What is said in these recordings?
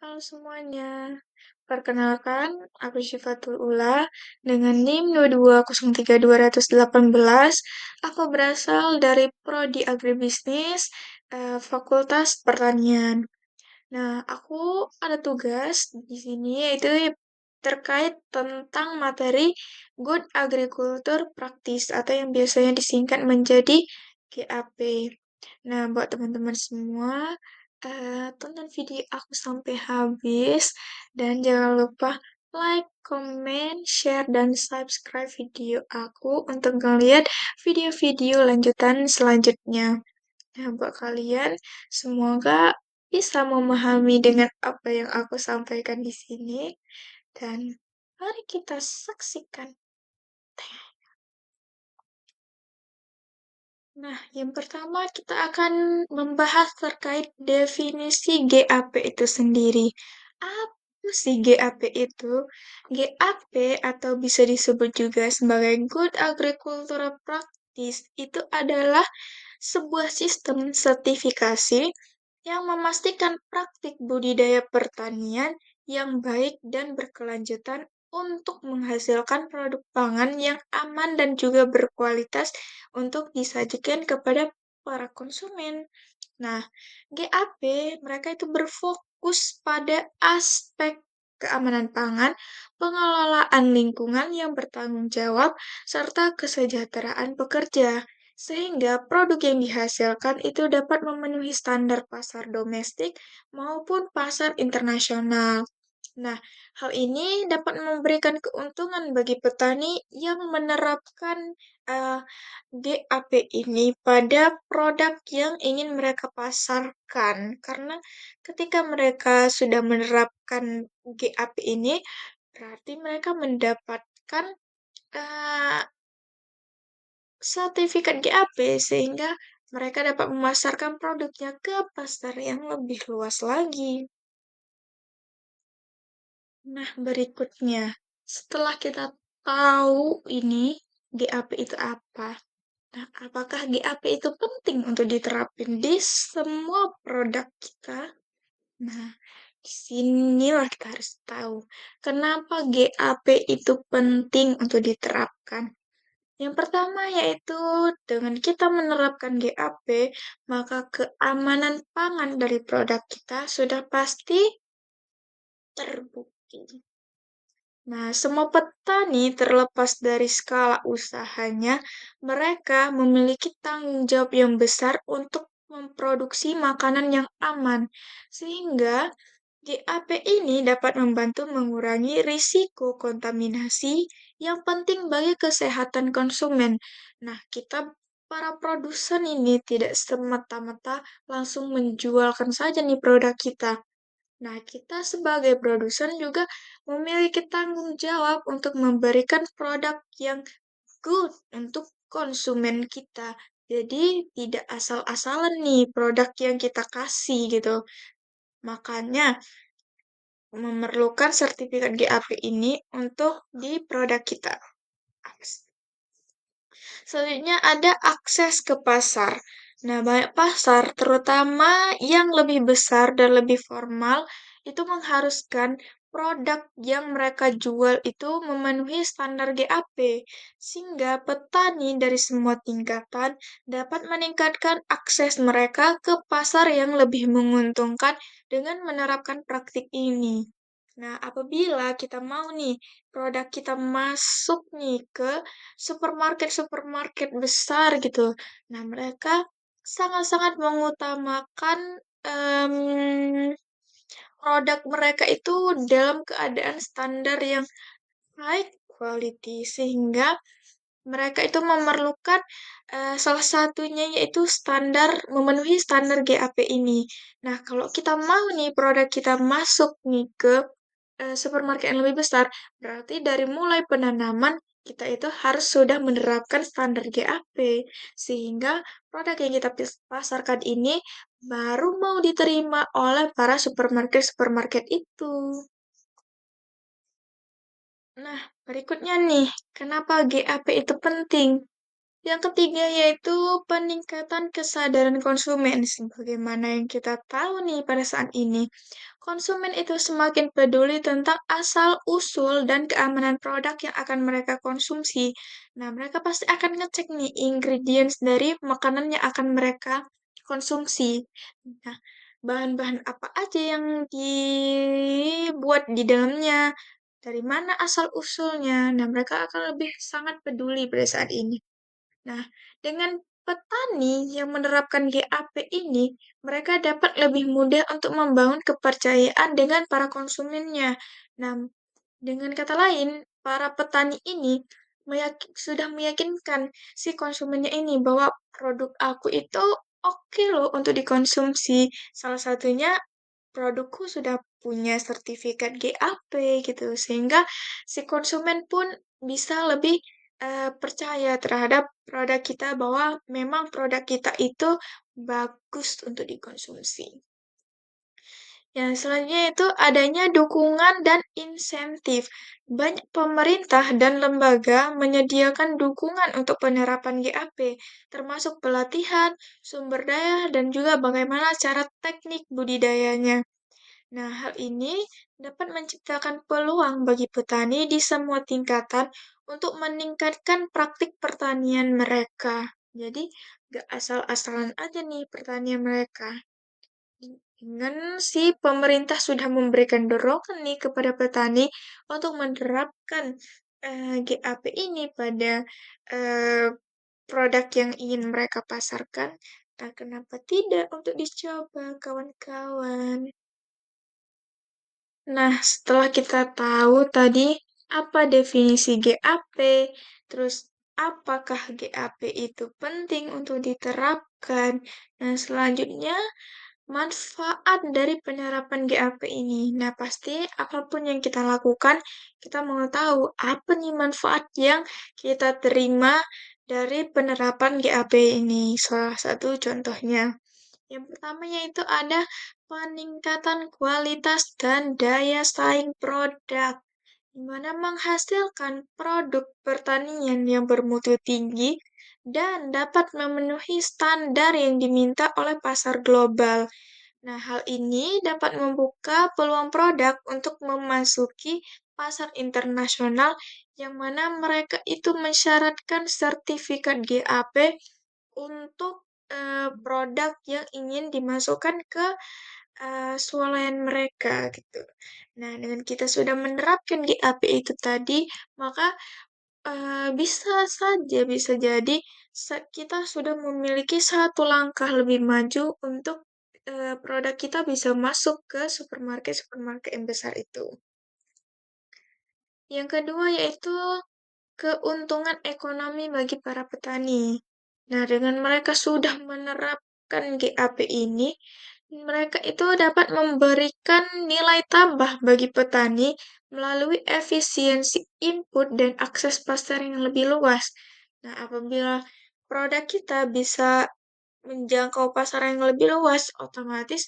Halo semuanya, perkenalkan aku Syifatul Ula dengan NIM 2203218. Aku berasal dari Prodi Agribisnis, Fakultas Pertanian. Nah, aku ada tugas di sini yaitu terkait tentang materi Good Agriculture Practice atau yang biasanya disingkat menjadi GAP. Nah, buat teman-teman semua, tonton video aku sampai habis dan jangan lupa like, comment, share, dan subscribe video aku untuk ngeliat video-video lanjutan selanjutnya. Nah, buat kalian, semoga bisa memahami dengan apa yang aku sampaikan di sini. Dan mari kita saksikan. Nah, yang pertama kita akan membahas terkait definisi GAP itu sendiri. Apa sih GAP itu? GAP atau bisa disebut juga sebagai Good Agricultural Practice itu adalah sebuah sistem sertifikasi yang memastikan praktik budidaya pertanian yang baik dan berkelanjutan untuk menghasilkan produk pangan yang aman dan juga berkualitas untuk disajikan kepada para konsumen. Nah, GAP mereka itu berfokus pada aspek keamanan pangan, pengelolaan lingkungan yang bertanggung jawab, serta kesejahteraan pekerja, sehingga produk yang dihasilkan itu dapat memenuhi standar pasar domestik maupun pasar internasional. Nah, hal ini dapat memberikan keuntungan bagi petani yang menerapkan eh, GAP ini pada produk yang ingin mereka pasarkan. Karena ketika mereka sudah menerapkan GAP ini, berarti mereka mendapatkan eh, sertifikat GAP sehingga mereka dapat memasarkan produknya ke pasar yang lebih luas lagi. Nah, berikutnya, setelah kita tahu ini GAP itu apa? Nah, apakah GAP itu penting untuk diterapin di semua produk kita? Nah, disinilah kita harus tahu kenapa GAP itu penting untuk diterapkan. Yang pertama yaitu dengan kita menerapkan GAP, maka keamanan pangan dari produk kita sudah pasti terbukti. Nah, semua petani terlepas dari skala usahanya, mereka memiliki tanggung jawab yang besar untuk memproduksi makanan yang aman, sehingga GAP ini dapat membantu mengurangi risiko kontaminasi yang penting bagi kesehatan konsumen. Nah, kita para produsen ini tidak semata-mata langsung menjualkan saja nih produk kita. Nah, kita sebagai produsen juga memiliki tanggung jawab untuk memberikan produk yang good untuk konsumen kita. Jadi, tidak asal-asalan nih produk yang kita kasih gitu. Makanya, memerlukan sertifikat GAP ini untuk di produk kita. Selanjutnya ada akses ke pasar. Nah, banyak pasar, terutama yang lebih besar dan lebih formal, itu mengharuskan produk yang mereka jual itu memenuhi standar GAP, sehingga petani dari semua tingkatan dapat meningkatkan akses mereka ke pasar yang lebih menguntungkan dengan menerapkan praktik ini. Nah, apabila kita mau nih produk kita masuk nih ke supermarket-supermarket besar gitu. Nah, mereka sangat-sangat mengutamakan em, produk mereka itu dalam keadaan standar yang high quality sehingga mereka itu memerlukan salah satunya yaitu memenuhi standar GAP ini. Nah, kalau kita mau nih produk kita masuk nih ke supermarket yang lebih besar, berarti dari mulai penanaman kita itu harus sudah menerapkan standar GAP sehingga produk yang kita pasarkan ini baru mau diterima oleh para supermarket-supermarket itu. Nah, berikutnya nih, kenapa GAP itu penting? Yang ketiga yaitu peningkatan kesadaran konsumen. Sebagaimana yang kita tahu nih pada saat ini, konsumen itu semakin peduli tentang asal-usul dan keamanan produk yang akan mereka konsumsi. Nah, mereka pasti akan ngecek nih ingredients dari makanan yang akan mereka konsumsi. Nah, bahan-bahan apa aja yang dibuat di dalamnya, dari mana asal-usulnya. Nah, mereka akan lebih sangat peduli pada saat ini. Nah, dengan petani yang menerapkan GAP ini, mereka dapat lebih mudah untuk membangun kepercayaan dengan para konsumennya. Nah, dengan kata lain, para petani ini sudah meyakinkan si konsumennya ini bahwa produk aku itu oke loh untuk dikonsumsi. Salah satunya produkku sudah punya sertifikat GAP gitu, sehingga si konsumen pun bisa lebih percaya terhadap produk kita bahwa memang produk kita itu bagus untuk dikonsumsi. Yang selanjutnya itu adanya dukungan dan insentif. Banyak pemerintah dan lembaga menyediakan dukungan untuk penerapan GAP, termasuk pelatihan, sumber daya, dan juga bagaimana cara teknik budidayanya. Nah, hal ini dapat menciptakan peluang bagi petani di semua tingkatan untuk meningkatkan praktik pertanian mereka. Jadi, gak asal-asalan aja nih pertanian mereka. Dengan si pemerintah sudah memberikan dorongan nih kepada petani untuk menerapkan GAP ini pada eh, produk yang ingin mereka pasarkan. Nah, kenapa tidak untuk dicoba, kawan-kawan? Nah, setelah kita tahu tadi apa definisi GAP, terus apakah GAP itu penting untuk diterapkan, nah selanjutnya manfaat dari penerapan GAP ini. Nah, pasti apapun yang kita lakukan, kita mau tahu apa nih manfaat yang kita terima dari penerapan GAP ini. Salah satu contohnya. Yang pertama yaitu ada peningkatan kualitas dan daya saing produk, di mana menghasilkan produk pertanian yang bermutu tinggi dan dapat memenuhi standar yang diminta oleh pasar global. Nah, hal ini dapat membuka peluang produk untuk memasuki pasar internasional yang mana mereka itu mensyaratkan sertifikat GAP untuk produk yang ingin dimasukkan ke swalayan mereka gitu. Nah, dengan kita sudah menerapkan GAP itu tadi, maka bisa saja, bisa jadi kita sudah memiliki satu langkah lebih maju untuk produk kita bisa masuk ke supermarket-supermarket yang besar itu. Yang kedua yaitu keuntungan ekonomi bagi para petani. Nah, dengan mereka sudah menerapkan GAP ini, mereka itu dapat memberikan nilai tambah bagi petani melalui efisiensi input dan akses pasar yang lebih luas. Nah, apabila produk kita bisa menjangkau pasar yang lebih luas, otomatis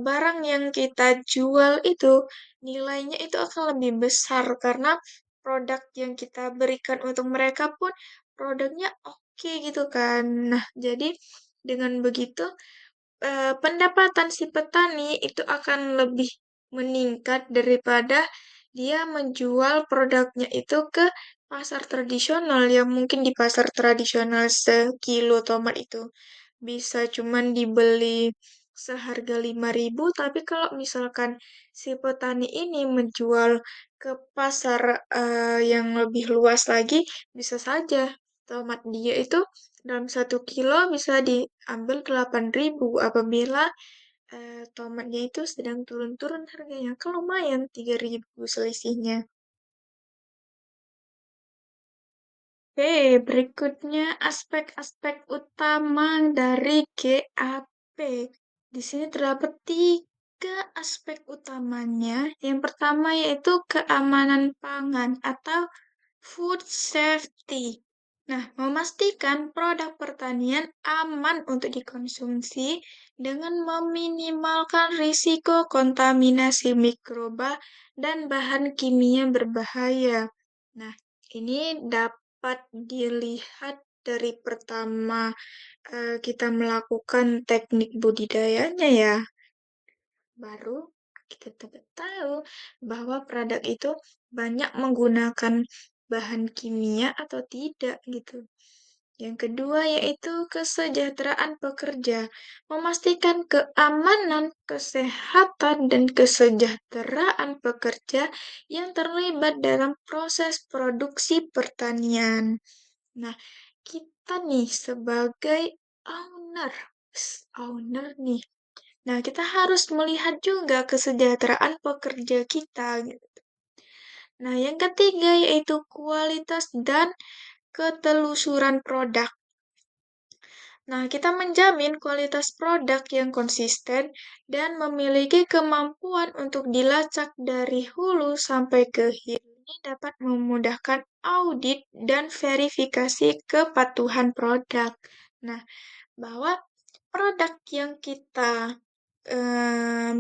barang yang kita jual itu nilainya itu akan lebih besar karena produk yang kita berikan untuk mereka pun produknya oke gitu kan. Nah, jadi dengan begitu pendapatan si petani itu akan lebih meningkat daripada dia menjual produknya itu ke pasar tradisional yang mungkin di pasar tradisional sekilo tomat itu bisa cuman dibeli seharga 5.000, tapi kalau misalkan si petani ini menjual ke pasar yang lebih luas lagi, bisa saja tomat dia itu dalam 1 kilo bisa diambil 8.000 apabila tomatnya itu sedang turun-turun harganya. Kan lumayan 3.000 selisihnya. Oke, berikutnya aspek-aspek utama dari GAP. Di sini terdapat tiga aspek utamanya. Yang pertama yaitu keamanan pangan atau food safety. Nah, memastikan produk pertanian aman untuk dikonsumsi dengan meminimalkan risiko kontaminasi mikroba dan bahan kimia berbahaya. Nah, ini dapat dilihat dari pertama kita melakukan teknik budidayanya ya, baru kita tahu bahwa produk itu banyak menggunakan bahan kimia atau tidak gitu. Yang kedua yaitu kesejahteraan pekerja, memastikan keamanan, kesehatan, dan kesejahteraan pekerja yang terlibat dalam proses produksi pertanian. Nah, kita nih sebagai owner, owner nih. Nah, kita harus melihat juga kesejahteraan pekerja kita gitu. Nah, yang ketiga yaitu kualitas dan ketelusuran produk. Nah, kita menjamin kualitas produk yang konsisten dan memiliki kemampuan untuk dilacak dari hulu sampai ke hilir. Ini dapat memudahkan audit dan verifikasi kepatuhan produk. Nah, bahwa produk yang kita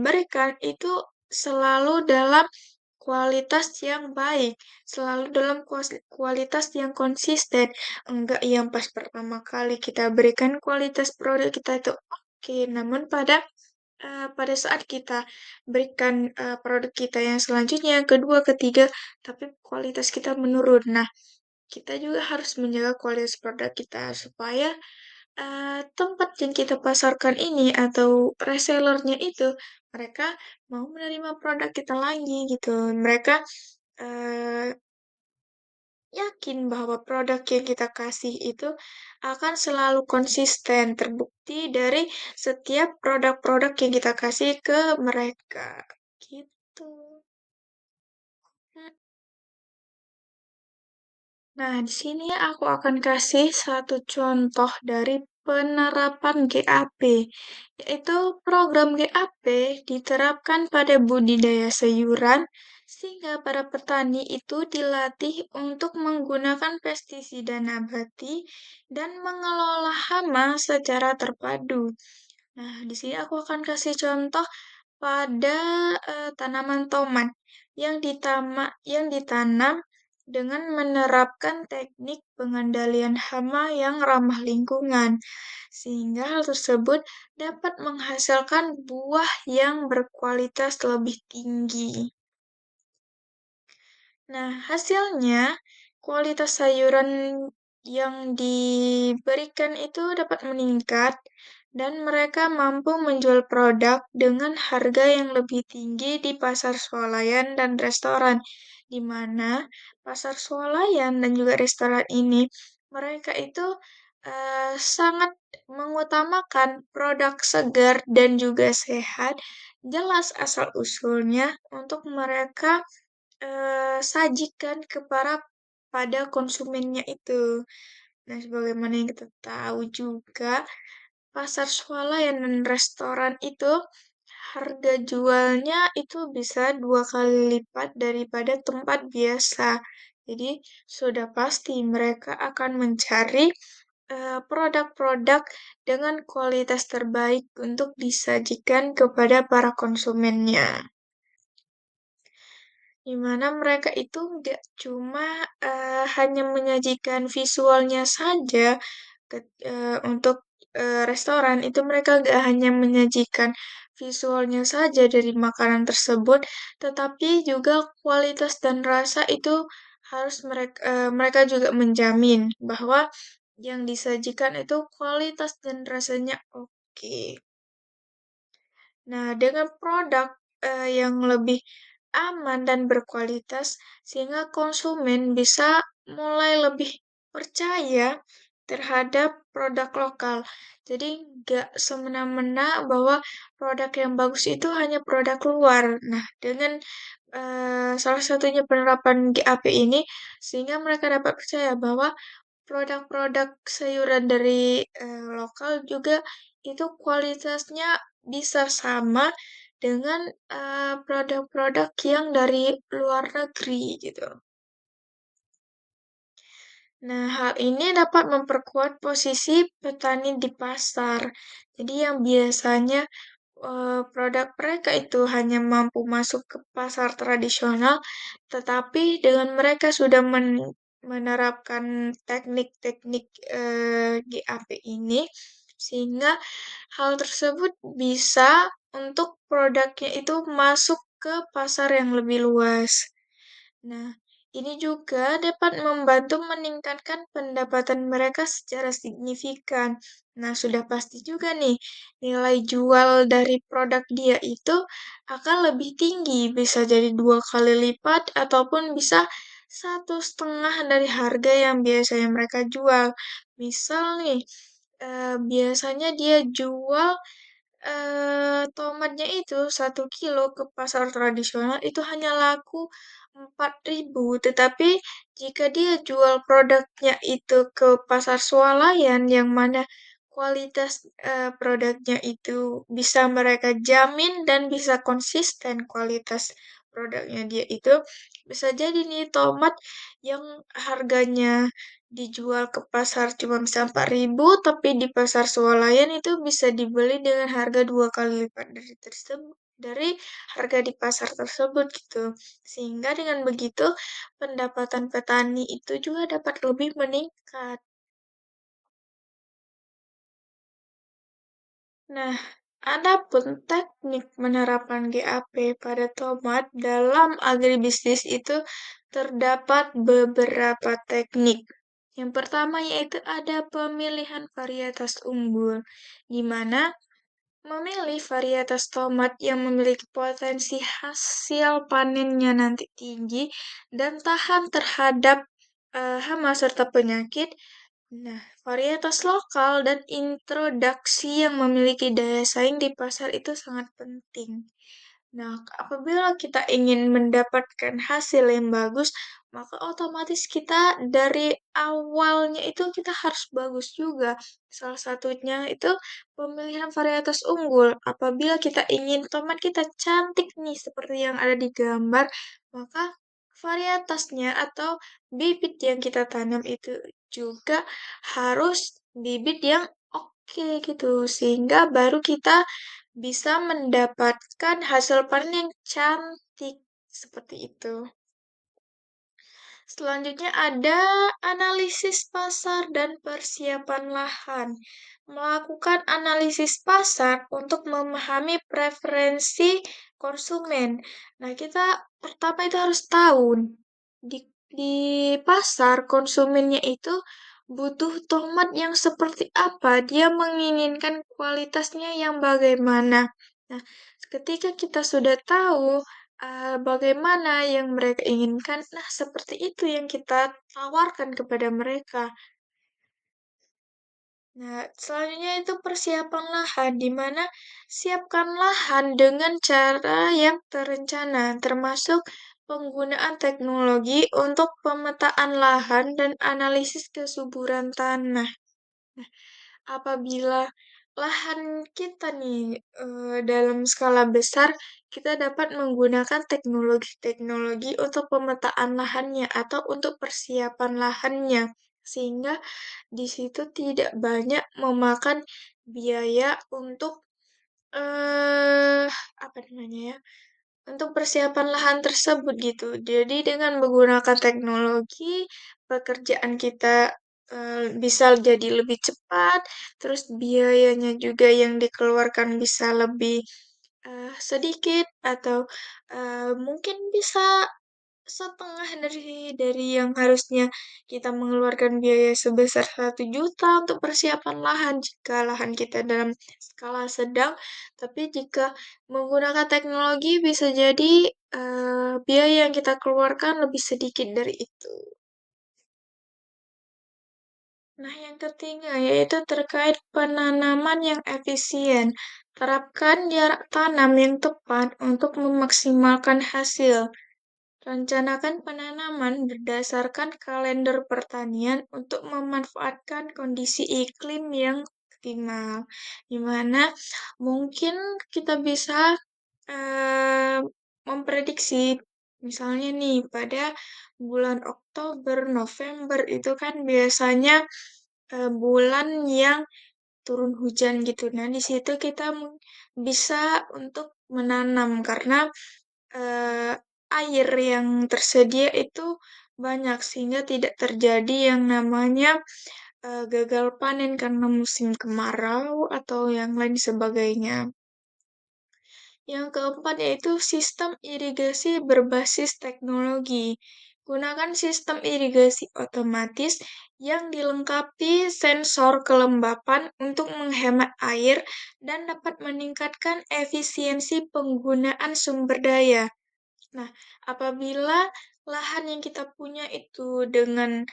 berikan itu selalu dalam kualitas yang baik, selalu dalam kualitas yang konsisten. Enggak yang pas pertama kali kita berikan kualitas produk kita itu oke, namun pada saat kita berikan produk kita yang selanjutnya, yang kedua, ketiga, tapi kualitas kita menurun. Nah, kita juga harus menjaga kualitas produk kita supaya tempat yang kita pasarkan ini atau resellernya itu mereka mau menerima produk kita lagi gitu. Mereka eh, yakin bahwa produk yang kita kasih itu akan selalu konsisten, terbukti dari setiap produk-produk yang kita kasih ke mereka. Gitu. Nah, di sini aku akan kasih satu contoh dari penerapan GAP, yaitu program GAP diterapkan pada budidaya sayuran sehingga para petani itu dilatih untuk menggunakan pestisida nabati dan mengelola hama secara terpadu. Nah, di sini aku akan kasih contoh pada tanaman tomat yang ditanam dengan menerapkan teknik pengendalian hama yang ramah lingkungan, sehingga hal tersebut dapat menghasilkan buah yang berkualitas lebih tinggi. Nah, hasilnya kualitas sayuran yang diberikan itu dapat meningkat dan mereka mampu menjual produk dengan harga yang lebih tinggi di pasar swalayan dan restoran, di mana pasar swalayan dan juga restoran ini mereka itu sangat mengutamakan produk segar dan juga sehat, jelas asal-usulnya untuk mereka sajikan pada konsumennya itu. Nah, sebagaimana yang kita tahu juga, pasar swalayan dan restoran itu harga jualnya itu bisa 2 kali lipat daripada tempat biasa. Jadi, sudah pasti mereka akan mencari produk-produk dengan kualitas terbaik untuk disajikan kepada para konsumennya. Di mana mereka itu nggak cuma hanya menyajikan visualnya saja untuk restoran, itu mereka nggak hanya menyajikan visualnya saja dari makanan tersebut, tetapi juga kualitas dan rasa itu harus mereka juga menjamin bahwa yang disajikan itu kualitas dan rasanya oke. Nah, dengan produk yang lebih aman dan berkualitas, sehingga konsumen bisa mulai lebih percaya terhadap produk lokal. Jadi, nggak semena-mena bahwa produk yang bagus itu hanya produk luar. Nah, dengan salah satunya penerapan GAP ini, sehingga mereka dapat percaya bahwa produk-produk sayuran dari lokal juga itu kualitasnya bisa sama dengan produk-produk yang dari luar negeri gitu. Nah, hal ini dapat memperkuat posisi petani di pasar. Jadi yang biasanya produk mereka itu hanya mampu masuk ke pasar tradisional, tetapi dengan mereka sudah menerapkan teknik-teknik, GAP ini, sehingga hal tersebut bisa untuk produknya itu masuk ke pasar yang lebih luas. Nah, ini juga dapat membantu meningkatkan pendapatan mereka secara signifikan. Nah, sudah pasti juga nih, nilai jual dari produk dia itu akan lebih tinggi, bisa jadi 2 kali lipat ataupun bisa 1,5 dari harga yang biasanya mereka jual. Misal nih, biasanya dia jual tomatnya itu 1 kilo ke pasar tradisional itu hanya laku 4.000, tetapi jika dia jual produknya itu ke pasar swalayan yang mana kualitas produknya itu bisa mereka jamin dan bisa konsisten kualitas produknya dia itu, bisa jadi nih tomat yang harganya dijual ke pasar cuma bisa 4.000, tapi di pasar swalayan itu bisa dibeli dengan harga 2 kali lipat dari harga di pasar tersebut gitu. Sehingga dengan begitu pendapatan petani itu juga dapat lebih meningkat. Nah, adapun teknik penerapan GAP pada tomat dalam agribisnis itu terdapat beberapa teknik. Yang pertama yaitu ada pemilihan varietas unggul, di mana memilih varietas tomat yang memiliki potensi hasil panennya nanti tinggi dan tahan terhadap hama serta penyakit. Nah, varietas lokal dan introduksi yang memiliki daya saing di pasar itu sangat penting. Nah, apabila kita ingin mendapatkan hasil yang bagus, maka otomatis kita dari awalnya itu kita harus bagus juga. Salah satunya itu pemilihan varietas unggul. Apabila kita ingin tomat kita cantik nih seperti yang ada di gambar, maka varietasnya atau bibit yang kita tanam itu juga harus bibit yang oke gitu, sehingga baru kita bisa mendapatkan hasil panen yang cantik seperti itu. Selanjutnya ada analisis pasar dan persiapan lahan. Melakukan analisis pasar untuk memahami preferensi konsumen. Nah, kita pertama itu harus tahu di, di pasar konsumennya itu butuh tomat yang seperti apa. Dia menginginkan kualitasnya yang bagaimana. Nah, ketika kita sudah tahu bagaimana yang mereka inginkan. Nah, seperti itu yang kita tawarkan kepada mereka. Nah, selanjutnya itu persiapan lahan, di mana siapkan lahan dengan cara yang terencana, termasuk penggunaan teknologi untuk pemetaan lahan dan analisis kesuburan tanah. Nah, apabila lahan kita nih dalam skala besar, kita dapat menggunakan teknologi-teknologi untuk pemetaan lahannya atau untuk persiapan lahannya, sehingga di situ tidak banyak memakan biaya untuk eh apa namanya ya? Untuk persiapan lahan tersebut gitu. Jadi dengan menggunakan teknologi, pekerjaan kita bisa jadi lebih cepat, terus biayanya juga yang dikeluarkan bisa lebih sedikit atau mungkin bisa setengah dari yang harusnya kita mengeluarkan biaya sebesar 1 juta untuk persiapan lahan jika lahan kita dalam skala sedang, tapi jika menggunakan teknologi bisa jadi biaya yang kita keluarkan lebih sedikit dari itu. Nah, yang ketiga yaitu terkait penanaman yang efisien. Terapkan jarak tanam yang tepat untuk memaksimalkan hasil. Rencanakan penanaman berdasarkan kalender pertanian untuk memanfaatkan kondisi iklim yang optimal, di mana mungkin kita bisa eh, memprediksi, misalnya nih pada bulan Oktober, November itu kan biasanya bulan yang turun hujan gitu. Nah, di situ kita bisa untuk menanam karena eh, air yang tersedia itu banyak sehingga tidak terjadi yang namanya gagal panen karena musim kemarau atau yang lain sebagainya. Yang keempat yaitu sistem irigasi berbasis teknologi. Gunakan sistem irigasi otomatis yang dilengkapi sensor kelembapan untuk menghemat air dan dapat meningkatkan efisiensi penggunaan sumber daya. Nah, apabila lahan yang kita punya itu dengan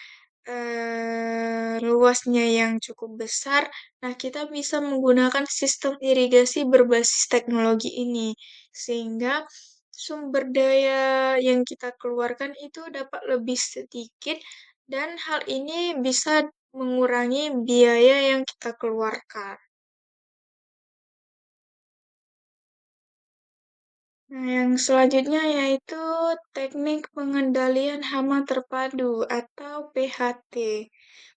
luasnya yang cukup besar, nah kita bisa menggunakan sistem irigasi berbasis teknologi ini, sehingga sumber daya yang kita keluarkan itu dapat lebih sedikit, dan hal ini bisa mengurangi biaya yang kita keluarkan. Nah, yang selanjutnya yaitu teknik pengendalian hama terpadu atau PHT.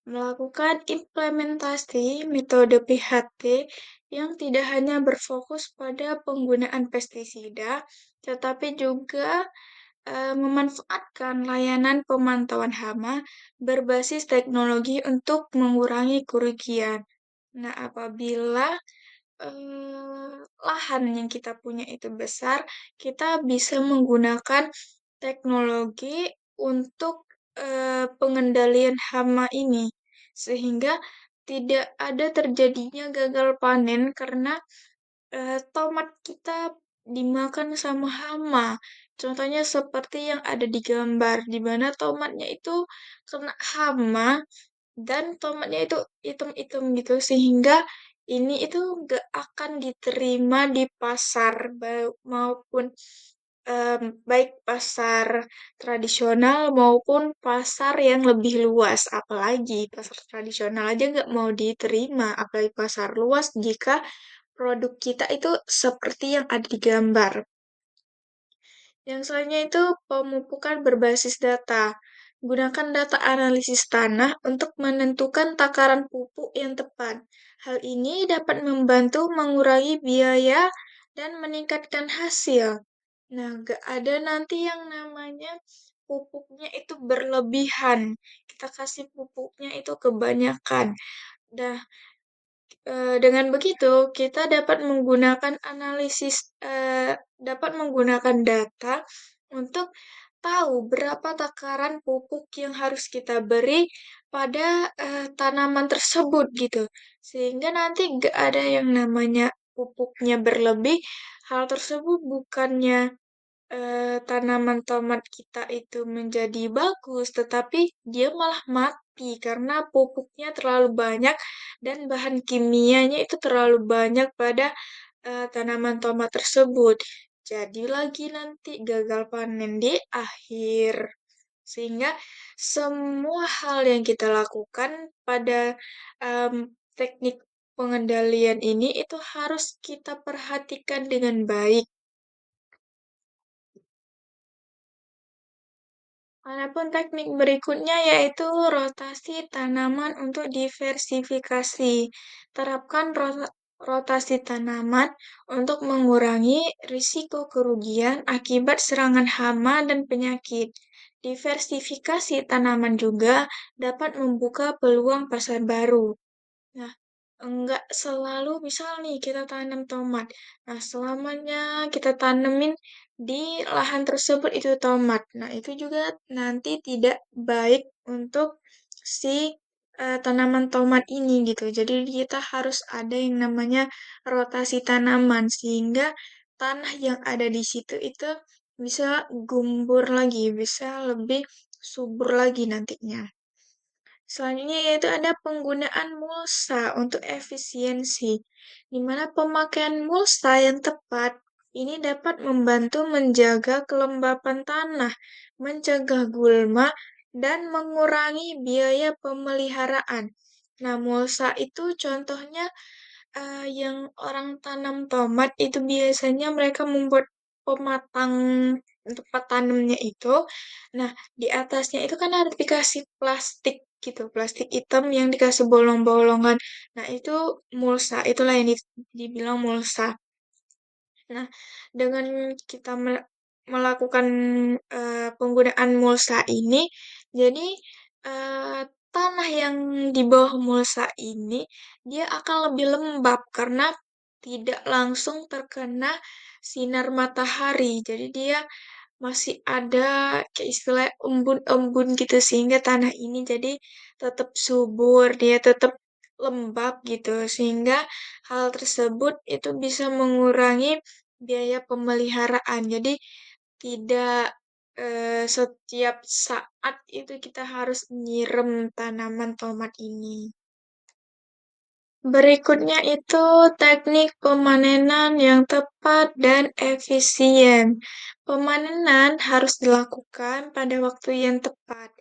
Melakukan implementasi metode PHT yang tidak hanya berfokus pada penggunaan pestisida, tetapi juga memanfaatkan layanan pemantauan hama berbasis teknologi untuk mengurangi kerugian. Nah, apabila lahan yang kita punya itu besar, kita bisa menggunakan teknologi untuk pengendalian hama ini, sehingga tidak ada terjadinya gagal panen karena tomat kita dimakan sama hama. Contohnya seperti yang ada di gambar, di mana tomatnya itu kena hama dan tomatnya itu hitam-hitam gitu, sehingga ini itu gak akan diterima di pasar maupun baik pasar tradisional maupun pasar yang lebih luas. Apalagi pasar tradisional aja nggak mau diterima, apalagi pasar luas jika produk kita itu seperti yang ada di gambar. Yang selanjutnya itu pemupukan berbasis data. Gunakan data analisis tanah untuk menentukan takaran pupuk yang tepat. Hal ini dapat membantu mengurangi biaya dan meningkatkan hasil. Nah, gak ada nanti yang namanya pupuknya itu berlebihan. Kita kasih pupuknya itu kebanyakan. Nah, dengan begitu, kita dapat menggunakan dapat menggunakan data untuk tahu berapa takaran pupuk yang harus kita beri pada tanaman tersebut gitu. Sehingga nanti gak ada yang namanya pupuknya berlebih. Hal tersebut bukannya tanaman tomat kita itu menjadi bagus, tetapi dia malah mati karena pupuknya terlalu banyak dan bahan kimianya itu terlalu banyak pada tanaman tomat tersebut. Jadi lagi nanti gagal panen di akhir. Sehingga semua hal yang kita lakukan pada teknik pengendalian ini itu harus kita perhatikan dengan baik. Adapun teknik berikutnya yaitu rotasi tanaman untuk diversifikasi. Terapkan rotasi tanaman untuk mengurangi risiko kerugian akibat serangan hama dan penyakit. Diversifikasi tanaman juga dapat membuka peluang pasar baru. Nah, enggak selalu misal nih kita tanam tomat. Nah, selamanya kita tanemin di lahan tersebut itu tomat. Nah, itu juga nanti tidak baik untuk si tanaman tomat ini gitu. Jadi kita harus ada yang namanya rotasi tanaman sehingga tanah yang ada di situ itu bisa gumbur lagi, bisa lebih subur lagi nantinya. Selanjutnya yaitu ada penggunaan mulsa untuk efisiensi, di mana pemakaian mulsa yang tepat ini dapat membantu menjaga kelembapan tanah, mencegah gulma, dan mengurangi biaya pemeliharaan. Nah, mulsa itu contohnya yang orang tanam tomat itu biasanya mereka membuat pematang tempat tanamnya itu. Nah, di atasnya itu kan ada dikasih plastik gitu, plastik hitam yang dikasih bolong-bolongan. Nah, itu mulsa, itulah yang dibilang mulsa. Nah, dengan kita melakukan, penggunaan mulsa ini, jadi, eee, tanah yang di bawah mulsa ini, dia akan lebih lembab karena tidak langsung terkena sinar matahari. Jadi dia masih ada kayak istilahnya embun-embun gitu, sehingga tanah ini jadi tetap subur, dia tetap lembab gitu, sehingga hal tersebut itu bisa mengurangi biaya pemeliharaan. Jadi tidak, setiap saat itu kita harus nyiram tanaman tomat ini. Berikutnya itu teknik pemanenan yang tepat dan efisien. Pemanenan harus dilakukan pada waktu yang tepat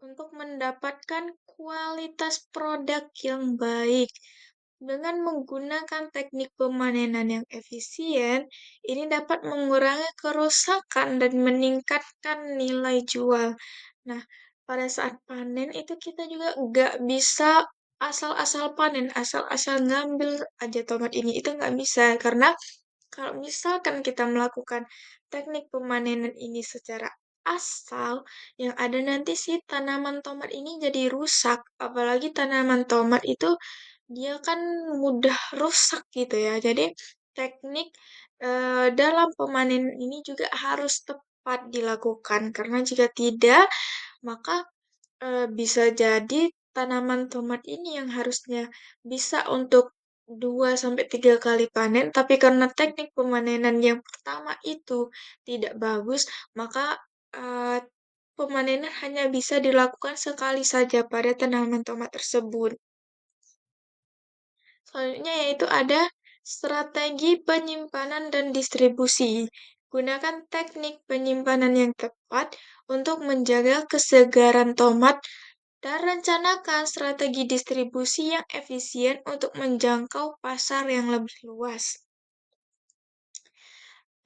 untuk mendapatkan kualitas produk yang baik. Dengan menggunakan teknik pemanenan yang efisien, ini dapat mengurangi kerusakan dan meningkatkan nilai jual. Nah, pada saat panen itu kita juga nggak bisa asal-asal panen, asal-asal ngambil aja tomat ini, itu nggak bisa. Karena kalau misalkan kita melakukan teknik pemanenan ini secara asal, yang ada nanti si tanaman tomat ini jadi rusak. Apalagi tanaman tomat itu dia kan mudah rusak gitu ya. Jadi teknik dalam pemanenan ini juga harus tepat dilakukan karena jika tidak, maka bisa jadi tanaman tomat ini yang harusnya bisa untuk 2 sampai 3 kali panen, tapi karena teknik pemanenan yang pertama itu tidak bagus, maka, pemanenan hanya bisa dilakukan sekali saja pada tanaman tomat tersebut. Selanjutnya yaitu ada strategi penyimpanan dan distribusi. Gunakan teknik penyimpanan yang tepat untuk menjaga kesegaran tomat dan rencanakan strategi distribusi yang efisien untuk menjangkau pasar yang lebih luas.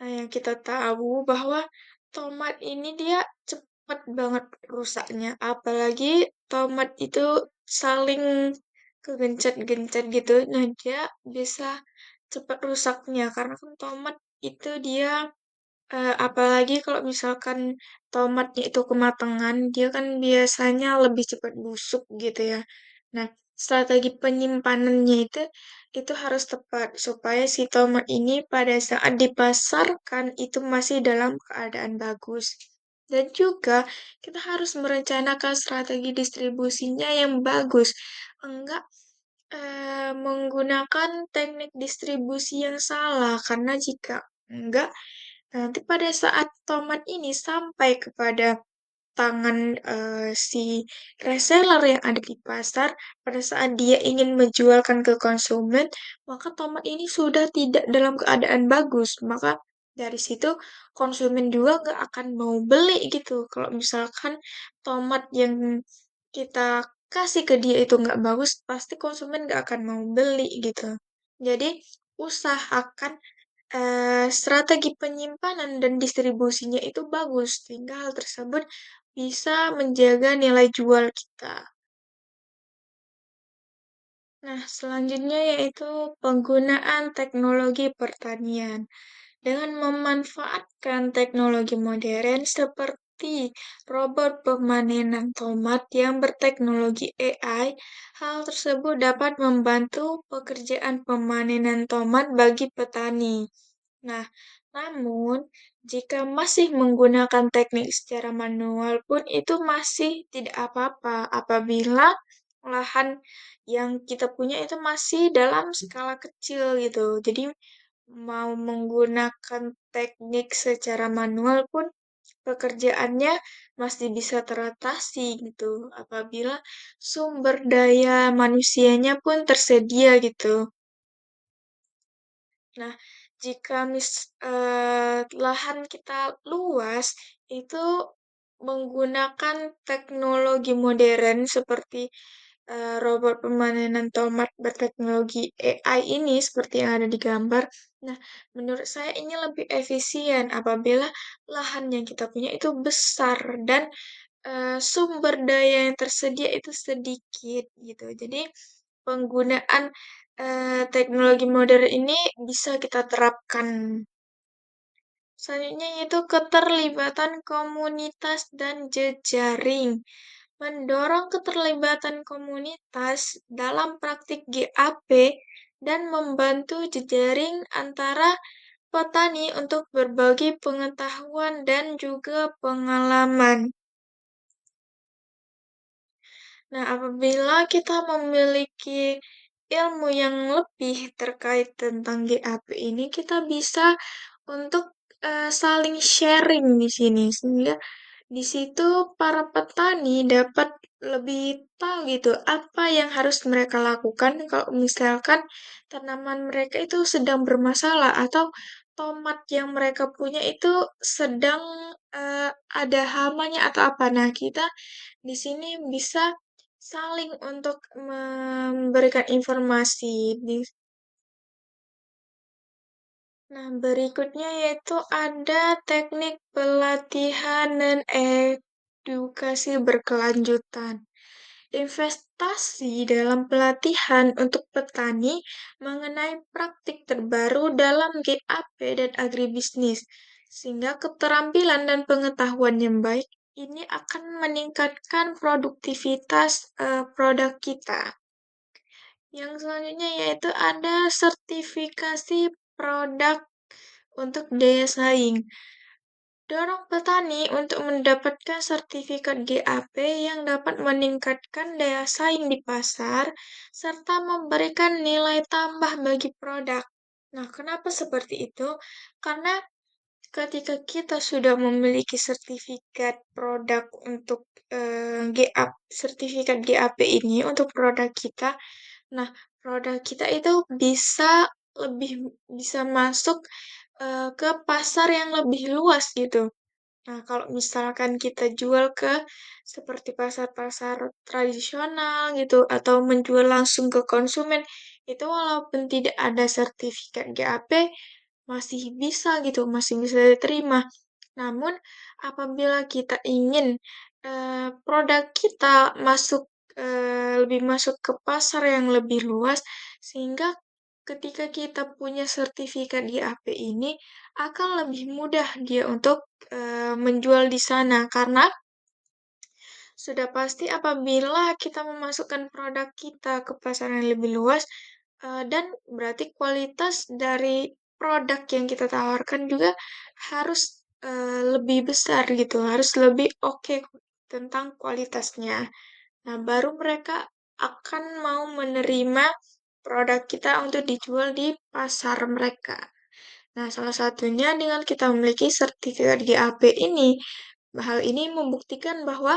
Nah, yang kita tahu bahwa tomat ini dia cepat banget rusaknya, apalagi tomat itu saling kegencet-gencet gitu. Nah, dia bisa cepat rusaknya karena kan tomat itu dia apalagi kalau misalkan tomatnya itu kematangan, dia kan biasanya lebih cepat busuk gitu ya. Nah, strategi penyimpanannya itu harus tepat supaya si tomat ini pada saat dipasarkan itu masih dalam keadaan bagus. Dan juga kita harus merencanakan strategi distribusinya yang bagus. Enggak menggunakan teknik distribusi yang salah karena jika enggak, nanti pada saat tomat ini sampai kepada tangan, si reseller yang ada di pasar, pada saat dia ingin menjualkan ke konsumen, maka tomat ini sudah tidak dalam keadaan bagus. Maka dari situ konsumen juga nggak akan mau beli gitu. Kalau misalkan tomat yang kita kasih ke dia itu nggak bagus, pasti konsumen nggak akan mau beli gitu. Jadi usahakan strategi penyimpanan dan distribusinya itu bagus, sehingga hal tersebut bisa menjaga nilai jual kita. Nah, selanjutnya yaitu penggunaan teknologi pertanian. Dengan memanfaatkan teknologi modern seperti robot pemanenan tomat yang berteknologi AI, hal tersebut dapat membantu pekerjaan pemanenan tomat bagi petani. Nah, namun jika masih menggunakan teknik secara manual pun itu masih tidak apa-apa apabila lahan yang kita punya itu masih dalam skala kecil gitu. Jadi mau menggunakan teknik secara manual pun pekerjaannya masih bisa teratasi gitu apabila sumber daya manusianya pun tersedia gitu. Nah, jika lahan kita luas, itu menggunakan teknologi modern seperti robot pemanenan tomat berteknologi AI ini seperti yang ada di gambar. Nah, menurut saya ini lebih efisien apabila lahan yang kita punya itu besar dan sumber daya yang tersedia itu sedikit gitu. Jadi penggunaan teknologi modern ini bisa kita terapkan Selanjutnya yaitu keterlibatan komunitas dan jejaring. Mendorong keterlibatan komunitas dalam praktik GAP dan membantu jejaring antara petani untuk berbagi pengetahuan dan juga pengalaman. Nah, apabila kita memiliki ilmu yang lebih terkait tentang GAP ini, kita bisa untuk saling sharing di sini, sehingga di situ para petani dapat lebih tahu gitu apa yang harus mereka lakukan kalau misalkan tanaman mereka itu sedang bermasalah atau tomat yang mereka punya itu sedang ada hamanya atau apa. Nah, kita di sini bisa saling untuk memberikan informasi. Nah, berikutnya yaitu ada teknik pelatihan dan edukasi berkelanjutan. Investasi dalam pelatihan untuk petani mengenai praktik terbaru dalam GAP dan agribisnis, sehingga keterampilan dan pengetahuan yang baik ini akan meningkatkan produktivitas produk kita. Yang selanjutnya yaitu ada sertifikasi produk untuk daya saing. Dorong petani untuk mendapatkan sertifikat GAP yang dapat meningkatkan daya saing di pasar serta memberikan nilai tambah bagi produk. Nah, kenapa seperti itu? Karena ketika kita sudah memiliki sertifikat produk untuk sertifikat GAP ini untuk produk kita, nah, produk kita itu lebih bisa masuk ke pasar yang lebih luas gitu. Nah, kalau misalkan kita jual ke seperti pasar-pasar tradisional gitu atau menjual langsung ke konsumen, itu walaupun tidak ada sertifikat GAP masih bisa gitu, masih bisa diterima. Namun, apabila kita ingin produk kita lebih masuk ke pasar yang lebih luas, sehingga ketika kita punya sertifikat GAP ini akan lebih mudah dia untuk menjual di sana karena sudah pasti apabila kita memasukkan produk kita ke pasar yang lebih luas, dan berarti kualitas dari produk yang kita tawarkan juga harus lebih besar gitu, harus lebih oke tentang kualitasnya. Nah, baru mereka akan mau menerima produk kita untuk dijual di pasar mereka. Nah, salah satunya dengan kita memiliki sertifikat GAP ini. Hal ini membuktikan bahwa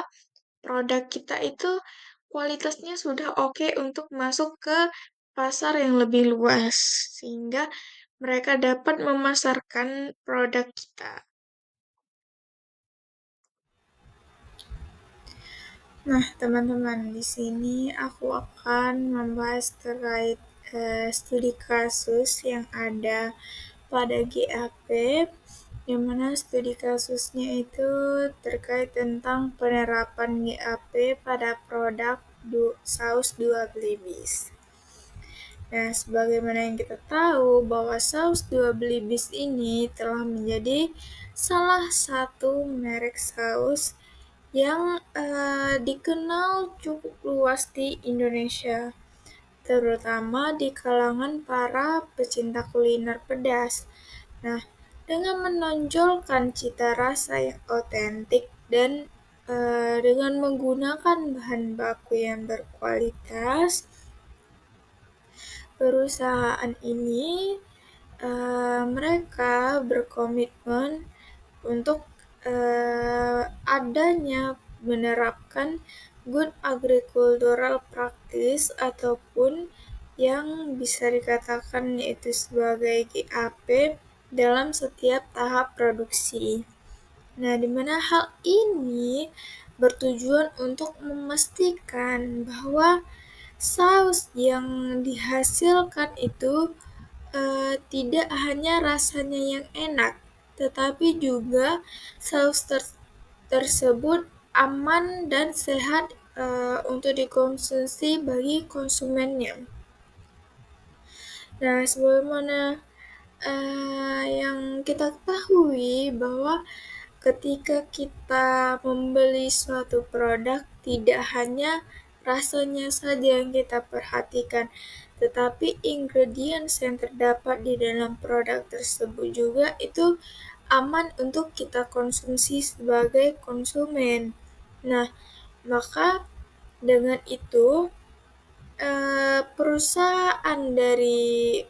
produk kita itu kualitasnya sudah oke untuk masuk ke pasar yang lebih luas, sehingga mereka dapat memasarkan produk kita. Nah, teman-teman, di sini aku akan membahas terkait studi kasus yang ada pada GAP, yang mana studi kasusnya itu terkait tentang penerapan GAP pada produk saus dua belibis. Nah, sebagaimana yang kita tahu bahwa saus dua belibis ini telah menjadi salah satu merek saus yang dikenal cukup luas di Indonesia, terutama di kalangan para pecinta kuliner pedas. Nah, dengan menonjolkan cita rasa yang otentik dan dengan menggunakan bahan baku yang berkualitas, perusahaan ini mereka berkomitmen untuk adanya menerapkan good agricultural practice ataupun yang bisa dikatakan yaitu sebagai GAP dalam setiap tahap produksi. Nah, di mana hal ini bertujuan untuk memastikan bahwa saus yang dihasilkan itu tidak hanya rasanya yang enak, tetapi juga saus tersebut aman dan sehat untuk dikonsumsi bagi konsumennya. Nah, sebagaimana Yang kita ketahui bahwa ketika kita membeli suatu produk, tidak hanya rasanya saja yang kita perhatikan, tetapi ingredients yang terdapat di dalam produk tersebut juga itu aman untuk kita konsumsi sebagai konsumen. Nah, maka dengan itu perusahaan dari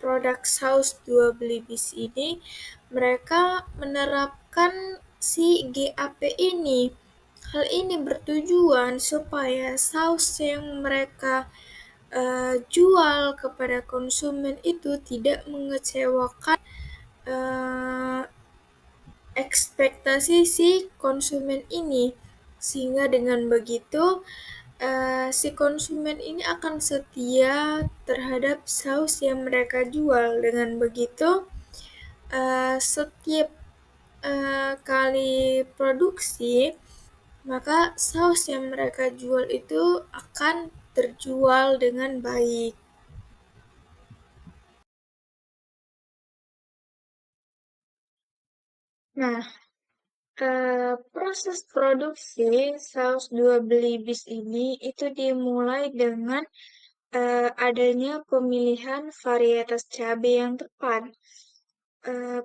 produk saus dua belibis ini, mereka menerapkan si GAP ini. Hal ini bertujuan supaya saus yang mereka jual kepada konsumen itu tidak mengecewakan eh, ekspektasi si konsumen ini, sehingga dengan begitu si konsumen ini akan setia terhadap saus yang mereka jual. Dengan begitu, setiap kali produksi, maka saus yang mereka jual itu akan terjual dengan baik. Nah, proses produksi saus dua belibis ini itu dimulai dengan adanya pemilihan varietas cabai yang tepat.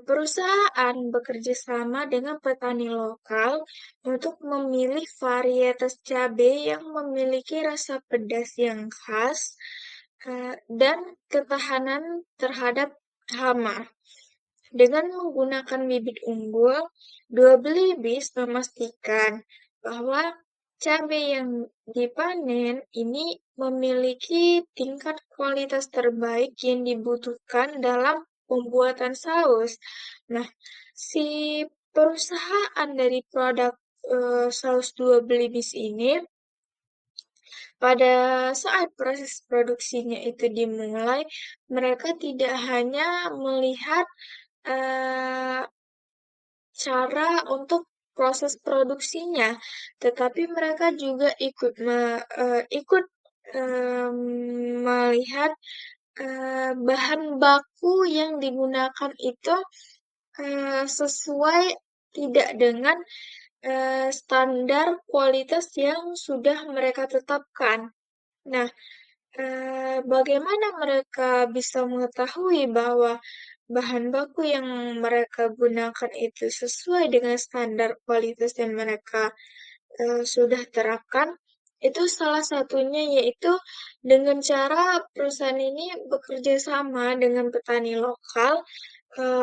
Perusahaan bekerja sama dengan petani lokal untuk memilih varietas cabai yang memiliki rasa pedas yang khas dan ketahanan terhadap hama. Dengan menggunakan bibit unggul, dua belibis memastikan bahwa cabai yang dipanen ini memiliki tingkat kualitas terbaik yang dibutuhkan dalam pembuatan saus. Nah, si perusahaan dari produk saus dua belibis ini pada saat proses produksinya itu dimulai, mereka tidak hanya melihat eh, cara untuk proses produksinya, tetapi mereka juga melihat bahan baku yang digunakan itu sesuai tidak dengan standar kualitas yang sudah mereka tetapkan. Nah, bagaimana mereka bisa mengetahui bahwa bahan baku yang mereka gunakan itu sesuai dengan standar kualitas yang mereka sudah terapkan? Itu salah satunya yaitu dengan cara perusahaan ini bekerja sama dengan petani lokal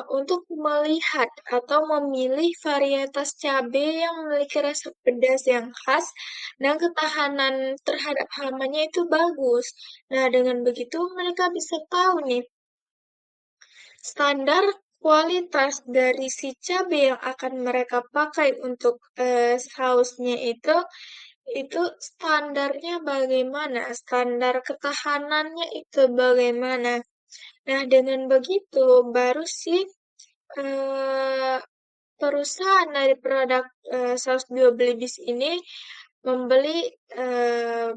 untuk melihat atau memilih varietas cabai yang memiliki rasa pedas yang khas dan ketahanan terhadap hamanya itu bagus. Nah, dengan begitu mereka bisa tahu nih standar kualitas dari si cabai yang akan mereka pakai untuk sausnya itu standarnya bagaimana, standar ketahanannya itu bagaimana. Nah, dengan begitu baru sih eh, perusahaan dari produk saus dua belibis ini membeli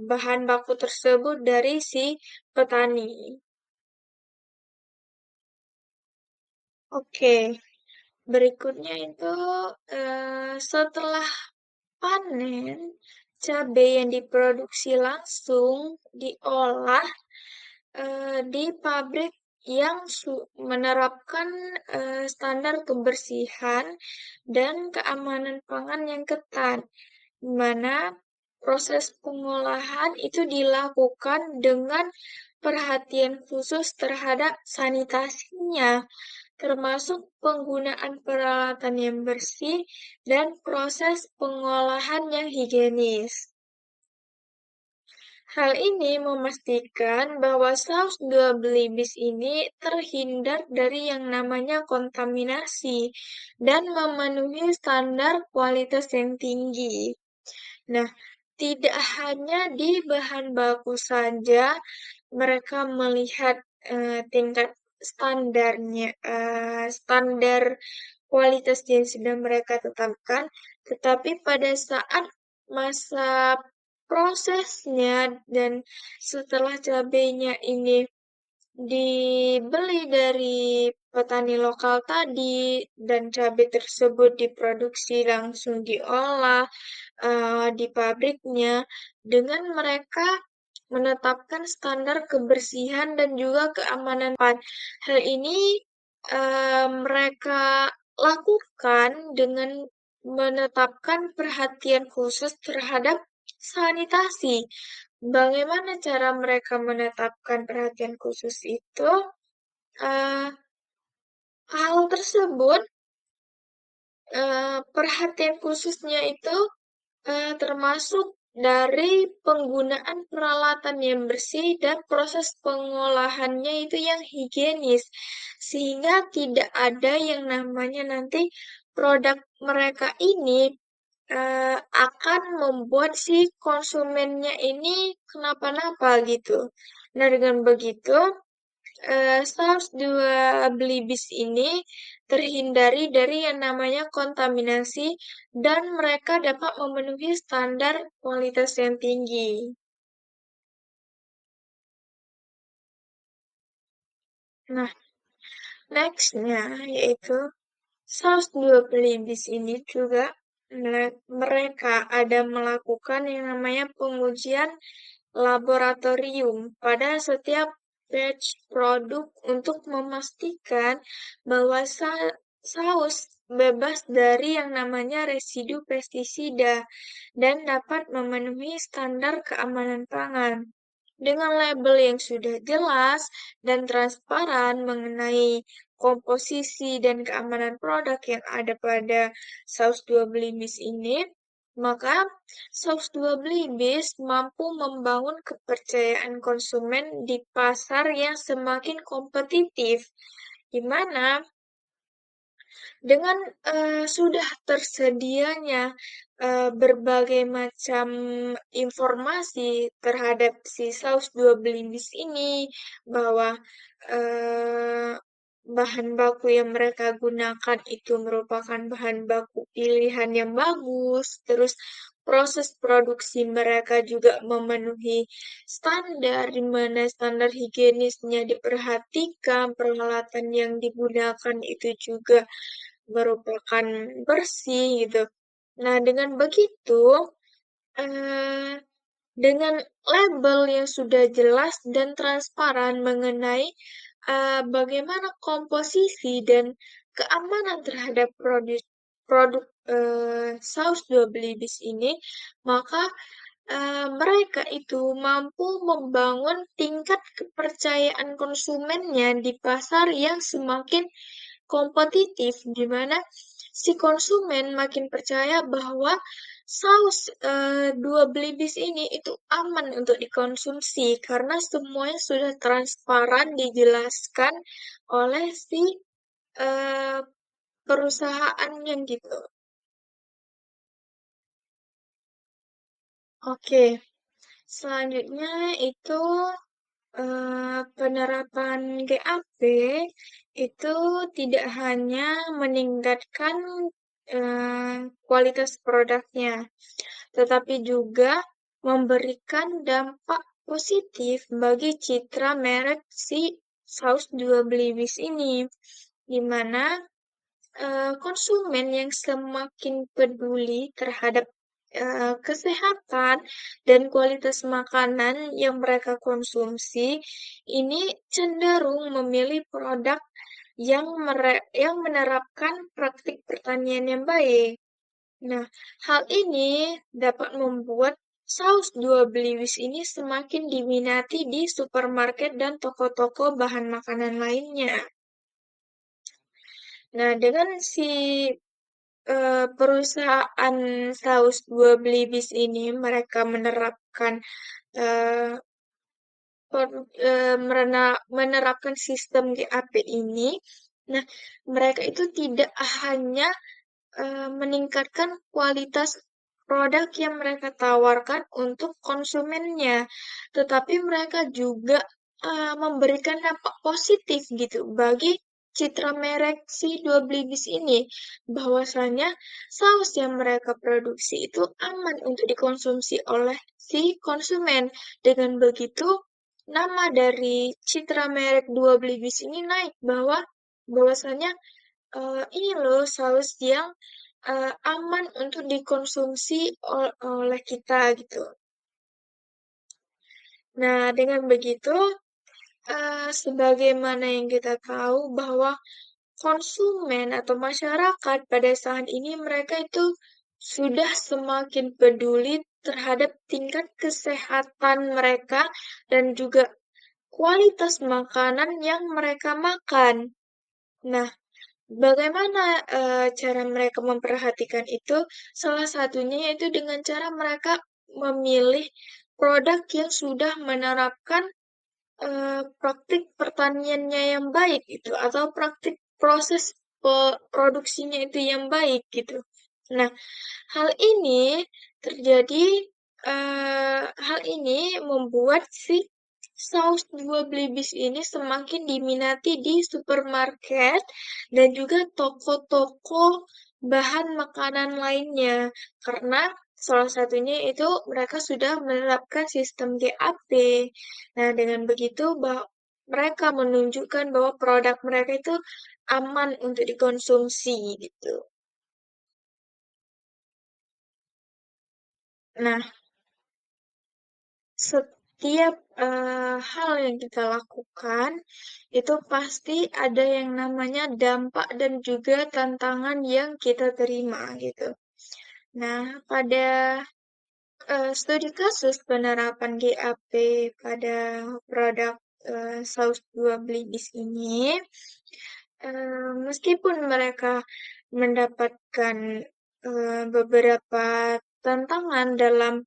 bahan baku tersebut dari si petani. Oke, berikutnya itu setelah panen, cabai yang diproduksi langsung diolah di pabrik yang menerapkan standar kebersihan dan keamanan pangan yang ketat, di mana proses pengolahan itu dilakukan dengan perhatian khusus terhadap sanitasinya, termasuk penggunaan peralatan yang bersih dan proses pengolahan yang higienis. Hal ini memastikan bahwa saus dua belibis ini terhindar dari yang namanya kontaminasi dan memenuhi standar kualitas yang tinggi. Nah, tidak hanya di bahan baku saja mereka melihat tingkat standar kualitas yang sudah mereka tetapkan, tetapi pada saat masa prosesnya dan setelah cabainya ini dibeli dari petani lokal tadi dan cabai tersebut diproduksi langsung diolah di pabriknya dengan mereka menetapkan standar kebersihan dan juga keamanan pakan. Hal ini mereka lakukan dengan menetapkan perhatian khusus terhadap sanitasi. Bagaimana cara mereka menetapkan perhatian khusus itu? Eh, Hal tersebut, perhatian khususnya itu termasuk dari penggunaan peralatan yang bersih dan proses pengolahannya itu yang higienis, sehingga tidak ada yang namanya nanti produk mereka ini akan membuat si konsumennya ini kenapa-napa gitu. Nah, dengan begitu, saus dua belibis ini terhindari dari yang namanya kontaminasi dan mereka dapat memenuhi standar kualitas yang tinggi. Nah, nextnya yaitu saus dua pelibis ini juga mereka ada melakukan yang namanya pengujian laboratorium pada setiap batch produk untuk memastikan bahwa saus bebas dari yang namanya residu pestisida dan dapat memenuhi standar keamanan pangan. Dengan label yang sudah jelas dan transparan mengenai komposisi dan keamanan produk yang ada pada saus dua belibis ini, maka saus dua belibis mampu membangun kepercayaan konsumen di pasar yang semakin kompetitif, di mana dengan sudah tersedianya berbagai macam informasi terhadap si saus dua belibis ini, bahwa eh, bahan baku yang mereka gunakan itu merupakan bahan baku pilihan yang bagus, terus proses produksi mereka juga memenuhi standar, di mana standar higienisnya diperhatikan, peralatan yang digunakan itu juga merupakan bersih gitu. Nah, dengan begitu, eh, dengan label yang sudah jelas dan transparan mengenai bagaimana komposisi dan keamanan terhadap produk saus dua belibis ini, maka mereka itu mampu membangun tingkat kepercayaan konsumennya di pasar yang semakin kompetitif, di mana si konsumen makin percaya bahwa saus dua belibis ini itu aman untuk dikonsumsi karena semuanya sudah transparan dijelaskan oleh si eh, perusahaannya gitu. Oke, selanjutnya itu penerapan GAP itu tidak hanya meningkatkan kualitas produknya, tetapi juga memberikan dampak positif bagi citra merek si saus dua belibis ini, di mana konsumen yang semakin peduli terhadap kesehatan dan kualitas makanan yang mereka konsumsi, ini cenderung memilih produk yang menerapkan praktik pertanian yang baik. Nah, hal ini dapat membuat saus dua beliwis ini semakin diminati di supermarket dan toko-toko bahan makanan lainnya. Nah, dengan si perusahaan saus dua belibis ini, mereka menerapkan eh, menerapkan sistem GAP ini. Nah, mereka itu tidak hanya meningkatkan kualitas produk yang mereka tawarkan untuk konsumennya, tetapi mereka juga memberikan dampak positif gitu bagi citra merek si dua belibis ini, bahwasanya saus yang mereka produksi itu aman untuk dikonsumsi oleh si konsumen. Dengan begitu, nama dari citra merek Dua Belibis ini naik bahwasanya ini loh saus yang aman untuk dikonsumsi oleh kita gitu. Nah, dengan begitu, sebagaimana yang kita tahu bahwa konsumen atau masyarakat pada saat ini mereka itu sudah semakin peduli terhadap tingkat kesehatan mereka dan juga kualitas makanan yang mereka makan. Nah, bagaimana cara mereka memperhatikan itu? Salah satunya yaitu dengan cara mereka memilih produk yang sudah menerapkan praktik pertaniannya yang baik gitu atau praktik proses produksinya itu yang baik gitu. Nah, hal ini terjadi hal ini membuat si saus dua belibis ini semakin diminati di supermarket dan juga toko-toko bahan makanan lainnya karena salah satunya itu mereka sudah menerapkan sistem GAP. Nah, dengan begitu mereka menunjukkan bahwa produk mereka itu aman untuk dikonsumsi gitu. Nah, setiap hal yang kita lakukan itu pasti ada yang namanya dampak dan juga tantangan yang kita terima gitu. Nah, pada studi kasus penerapan GAP pada produk saus dua belibis ini, meskipun mereka mendapatkan beberapa tantangan dalam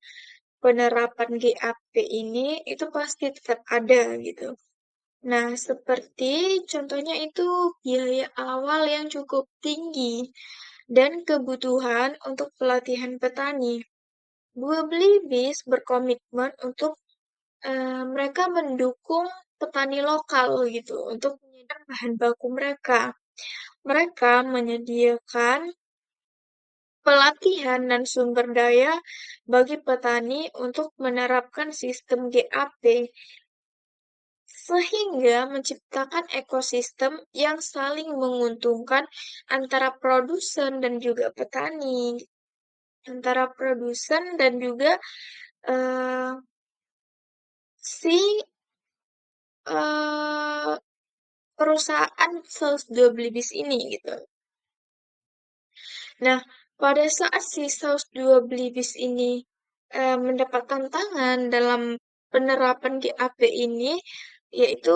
penerapan GAP ini itu pasti tetap ada gitu. Nah, seperti contohnya itu biaya awal yang cukup tinggi dan kebutuhan untuk pelatihan petani. Dua Belibis berkomitmen untuk mereka mendukung petani lokal gitu untuk menyediakan bahan baku mereka. Mereka menyediakan pelatihan dan sumber daya bagi petani untuk menerapkan sistem GAP sehingga menciptakan ekosistem yang saling menguntungkan antara produsen dan juga petani, antara produsen dan juga eh, si eh, perusahaan saus dua belibis ini gitu. Nah, pada saat si saus dua belibis ini mendapat tantangan dalam penerapan GAP ini, yaitu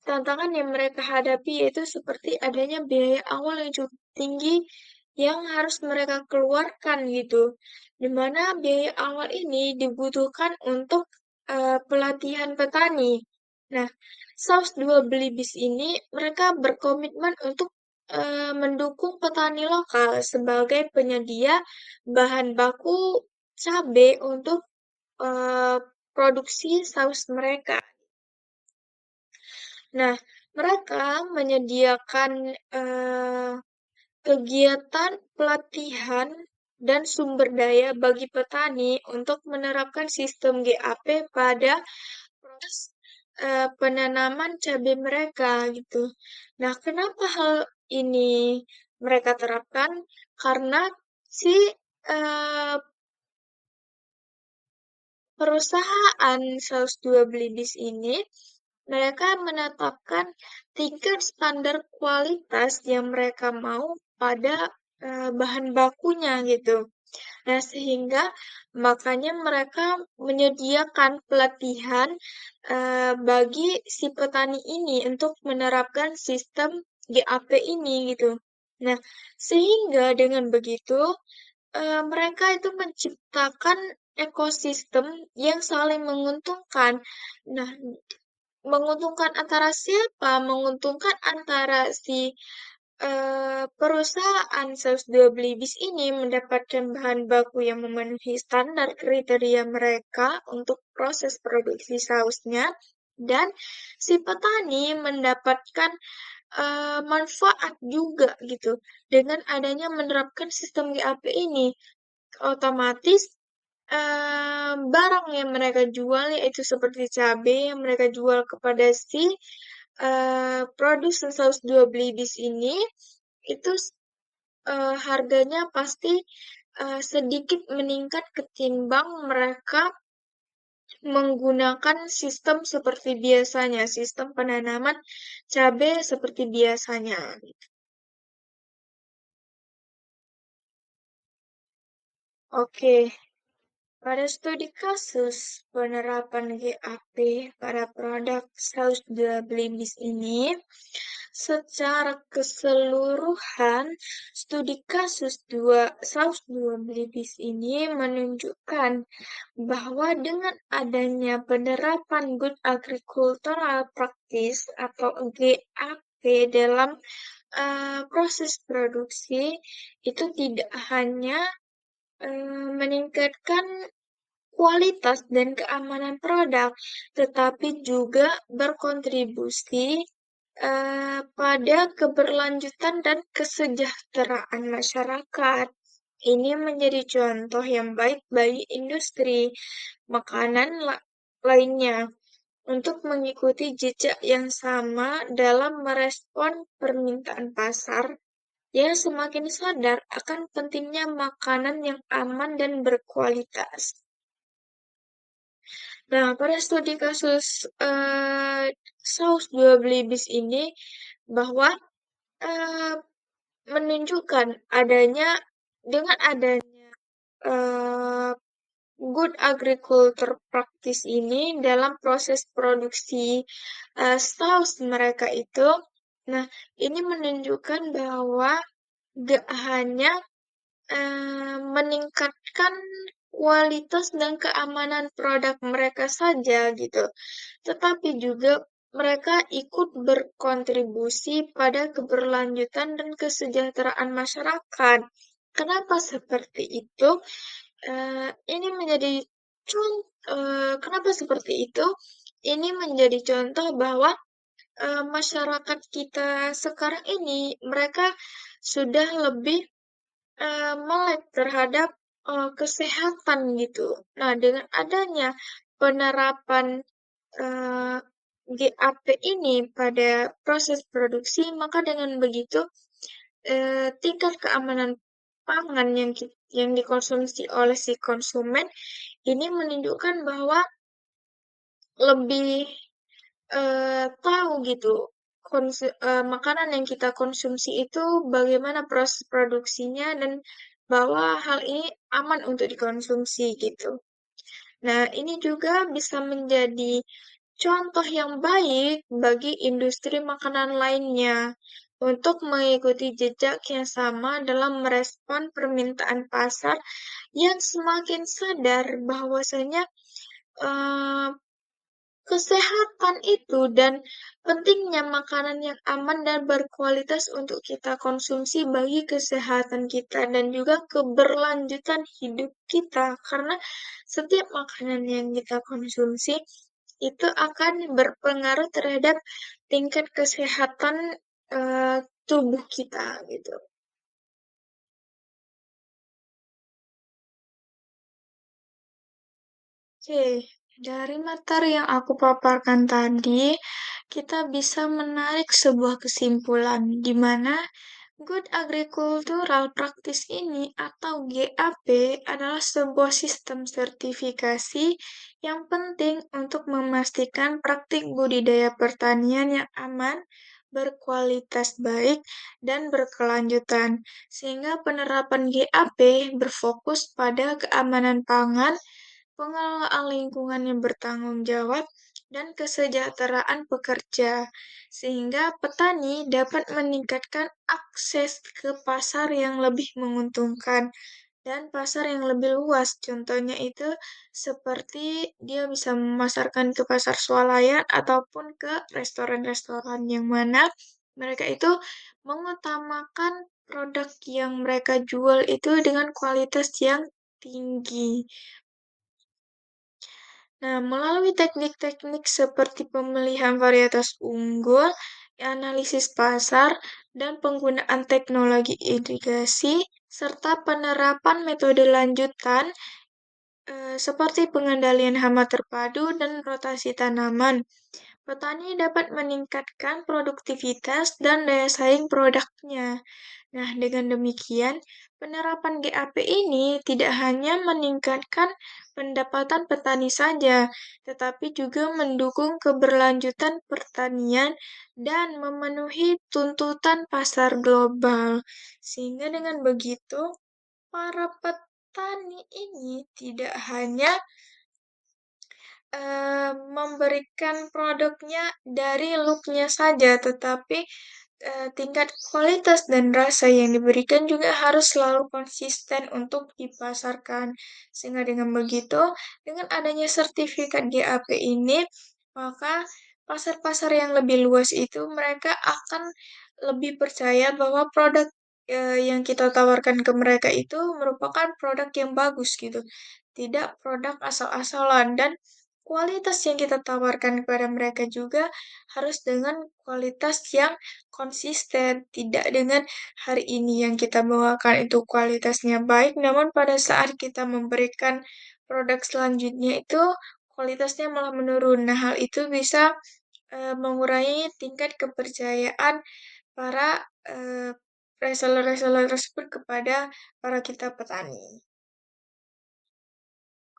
tantangan yang mereka hadapi yaitu seperti adanya biaya awal yang cukup tinggi yang harus mereka keluarkan gitu. Di mana biaya awal ini dibutuhkan untuk pelatihan petani. Nah, saus dua belibis ini mereka berkomitmen untuk mendukung petani lokal sebagai penyedia bahan baku cabai untuk eh, produksi saus mereka. Nah, mereka menyediakan kegiatan pelatihan dan sumber daya bagi petani untuk menerapkan sistem GAP pada proses penanaman cabai mereka gitu. Nah, kenapa hal ini mereka terapkan? Karena si eh, perusahaan saus dua belibis ini mereka menetapkan tingkat standar kualitas yang mereka mau pada bahan bakunya gitu. Nah, sehingga makanya mereka menyediakan pelatihan bagi si petani ini untuk menerapkan sistem GAP ini gitu. Nah, sehingga dengan begitu mereka itu menciptakan ekosistem yang saling menguntungkan. Nah, menguntungkan antara siapa? Menguntungkan antara si perusahaan saus dua belibis ini mendapatkan bahan baku yang memenuhi standar kriteria mereka untuk proses produksi sausnya, dan si petani mendapatkan manfaat juga gitu dengan adanya menerapkan sistem GAP ini. Otomatis barang yang mereka jual yaitu seperti cabai yang mereka jual kepada si produsen saus dua belibis ini itu harganya pasti sedikit meningkat ketimbang mereka menggunakan sistem seperti biasanya, sistem penanaman cabai seperti biasanya. Oke, pada studi kasus penerapan GAP pada produk saus dua belibis ini, secara keseluruhan, studi kasus saus dua belibis ini menunjukkan bahwa dengan adanya penerapan Good Agricultural Practice atau GAP dalam proses produksi itu tidak hanya meningkatkan kualitas dan keamanan produk, tetapi juga berkontribusi pada keberlanjutan dan kesejahteraan masyarakat. Ini menjadi contoh yang baik bagi industri makanan lainnya untuk mengikuti jejak yang sama dalam merespon permintaan pasar yang semakin sadar akan pentingnya makanan yang aman dan berkualitas. Nah, pada studi kasus saus dua belibis ini bahwa eh, menunjukkan dengan adanya eh, good agriculture practice ini dalam proses produksi saus mereka itu. Nah, ini menunjukkan bahwa gak hanya meningkatkan kualitas dan keamanan produk mereka saja gitu, tetapi juga mereka ikut berkontribusi pada keberlanjutan dan kesejahteraan masyarakat. Kenapa seperti itu? Ini menjadi kenapa seperti itu? Ini menjadi contoh bahwa masyarakat kita sekarang ini mereka sudah lebih melek terhadap kesehatan gitu. Nah, dengan adanya penerapan eh, GAP ini pada proses produksi, maka dengan begitu tingkat keamanan pangan yang dikonsumsi oleh si konsumen ini menunjukkan bahwa lebih tahu gitu makanan yang kita konsumsi itu bagaimana proses produksinya dan bahwa hal ini aman untuk dikonsumsi gitu. Nah, ini juga bisa menjadi contoh yang baik bagi industri makanan lainnya untuk mengikuti jejak yang sama dalam merespon permintaan pasar yang semakin sadar bahwasanya eh, kesehatan itu dan pentingnya makanan yang aman dan berkualitas untuk kita konsumsi bagi kesehatan kita dan juga keberlanjutan hidup kita. Karena setiap makanan yang kita konsumsi itu akan berpengaruh terhadap tingkat kesehatan eh, tubuh kita gitu. Oke, dari materi yang aku paparkan tadi, kita bisa menarik sebuah kesimpulan di mana Good Agricultural Practice ini atau GAP adalah sebuah sistem sertifikasi yang penting untuk memastikan praktik budidaya pertanian yang aman, berkualitas baik, dan berkelanjutan, sehingga penerapan GAP berfokus pada keamanan pangan, pengelolaan lingkungan yang bertanggung jawab, dan kesejahteraan pekerja, sehingga petani dapat meningkatkan akses ke pasar yang lebih menguntungkan dan pasar yang lebih luas. Contohnya itu seperti dia bisa memasarkan ke pasar swalayan ataupun ke restoran-restoran yang mana mereka itu mengutamakan produk yang mereka jual itu dengan kualitas yang tinggi. Nah, melalui teknik-teknik seperti pemilihan varietas unggul, analisis pasar, dan penggunaan teknologi irigasi, serta penerapan metode lanjutan, seperti pengendalian hama terpadu dan rotasi tanaman. Petani dapat meningkatkan produktivitas dan daya saing produknya. Nah, dengan demikian, penerapan GAP ini tidak hanya meningkatkan pendapatan petani saja, tetapi juga mendukung keberlanjutan pertanian dan memenuhi tuntutan pasar global. Sehingga dengan begitu, para petani ini tidak hanya memberikan produknya dari look-nya saja, tetapi tingkat kualitas dan rasa yang diberikan juga harus selalu konsisten untuk dipasarkan. Sehingga dengan begitu, dengan adanya sertifikat GAP ini, maka pasar-pasar yang lebih luas itu mereka akan lebih percaya bahwa produk yang kita tawarkan ke mereka itu merupakan produk yang bagus gitu. Tidak produk asal-asalan dan kualitas yang kita tawarkan kepada mereka juga harus dengan kualitas yang konsisten, tidak dengan hari ini yang kita bawakan itu kualitasnya baik, namun pada saat kita memberikan produk selanjutnya itu kualitasnya malah menurun. Nah, hal itu bisa mengurangi tingkat kepercayaan para reseller-reseller tersebut kepada para kita petani.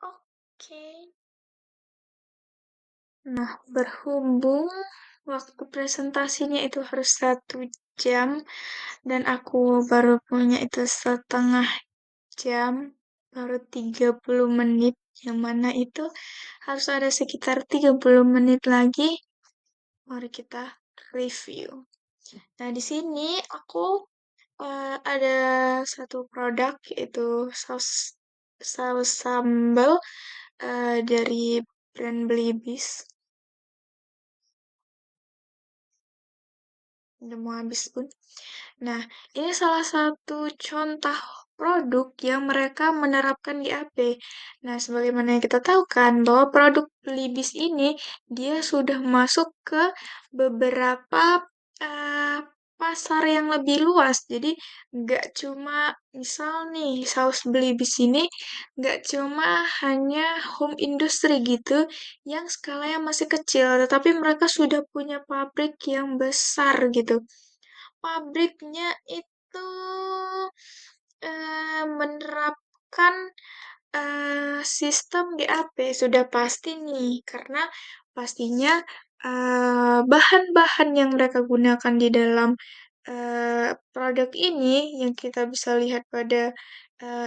Oke. Nah, berhubung waktu presentasinya itu harus 1 jam dan aku baru punya itu setengah jam, baru 30 menit, yang mana itu harus ada sekitar 30 menit lagi. Mari kita review. Nah, di sini aku ada satu produk yaitu saus saus sambal dari brand Belibis. Udah mau habis pun. Nah, ini salah satu contoh produk yang mereka menerapkan di AP. Nah, sebagaimana yang kita tahu kan, bahwa produk Libis ini dia sudah masuk ke beberapa eh, pasar yang lebih luas. Jadi, nggak cuma, misal nih, saus Belibis ini nggak cuma hanya home industry gitu, yang skalanya masih kecil, tetapi mereka sudah punya pabrik yang besar gitu. Pabriknya itu menerapkan sistem GAP sudah pasti nih, karena pastinya bahan-bahan yang mereka gunakan di dalam produk ini yang kita bisa lihat pada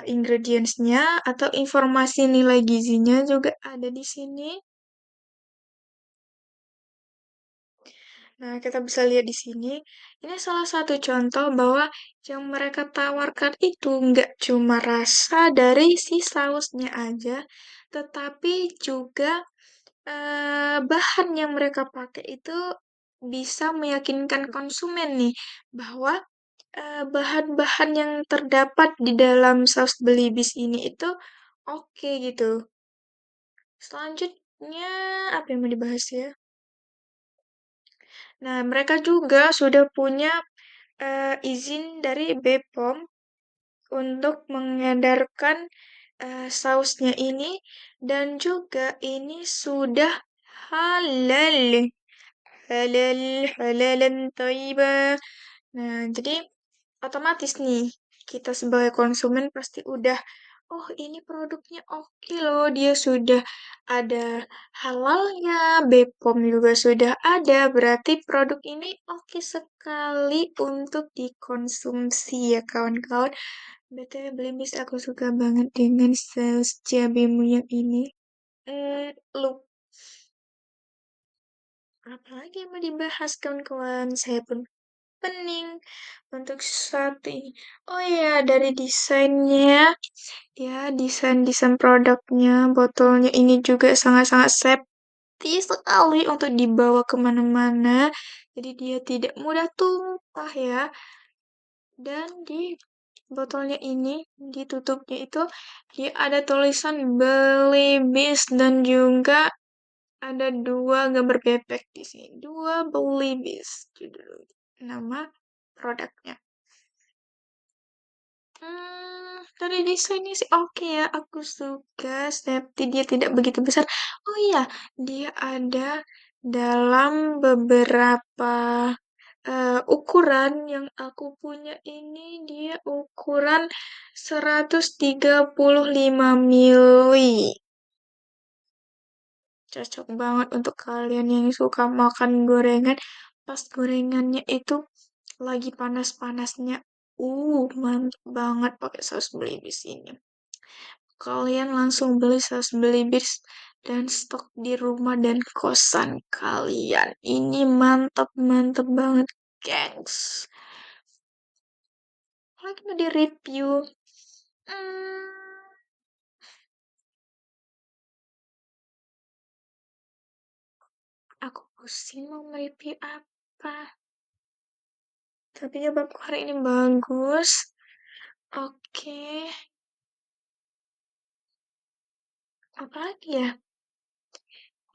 ingredients-nya atau informasi nilai gizinya juga ada di sini. Nah, kita bisa lihat di sini, ini salah satu contoh bahwa yang mereka tawarkan itu nggak cuma rasa dari si sausnya aja, tetapi juga bahan yang mereka pakai itu bisa meyakinkan konsumen nih bahwa bahan-bahan yang terdapat di dalam saus belibis ini itu oke gitu. Selanjutnya, apa yang mau dibahas ya? Nah, mereka juga sudah punya izin dari BPOM untuk mengedarkan sausnya ini dan juga ini sudah halal. Halal, halalan thayyibah. Nah, jadi otomatis nih kita sebagai konsumen pasti udah oh ini produknya oke loh, dia sudah ada halalnya, BPOM juga sudah ada, berarti produk ini oke sekali untuk dikonsumsi ya kawan-kawan. BTW Blimbis aku suka banget dengan saus cabemu yang ini. Lu apalagi yang mau dibahas kawan-kawan? Saya pun pening untuk satu ini. Oh iya, dari desainnya, ya desain-desain produknya, botolnya ini juga sangat-sangat safety sekali untuk dibawa kemana-mana. Jadi dia tidak mudah tumpah ya. Dan di botolnya ini, ditutupnya itu, dia ada tulisan Belibis dan juga ada 2 gambar bebek di sini. 2 Belibis judul nama produknya. Dari desainnya sih oke ya, aku suka. Snapty dia tidak begitu besar. Oh iya, dia ada dalam beberapa ukuran yang aku punya ini dia ukuran 135 mili. Cocok banget untuk kalian yang suka makan gorengan. Pas gorengannya itu lagi panas-panasnya. Mantap banget pakai saus belibis ini. Kalian langsung beli saus belibis dan stok di rumah dan kosan kalian. Ini mantap-mantap banget, gengs. Lagi mau di review. Hmm, aku pusing mau mereview apa. Tapi jawabanku hari ini bagus. Oke, apa lagi ya?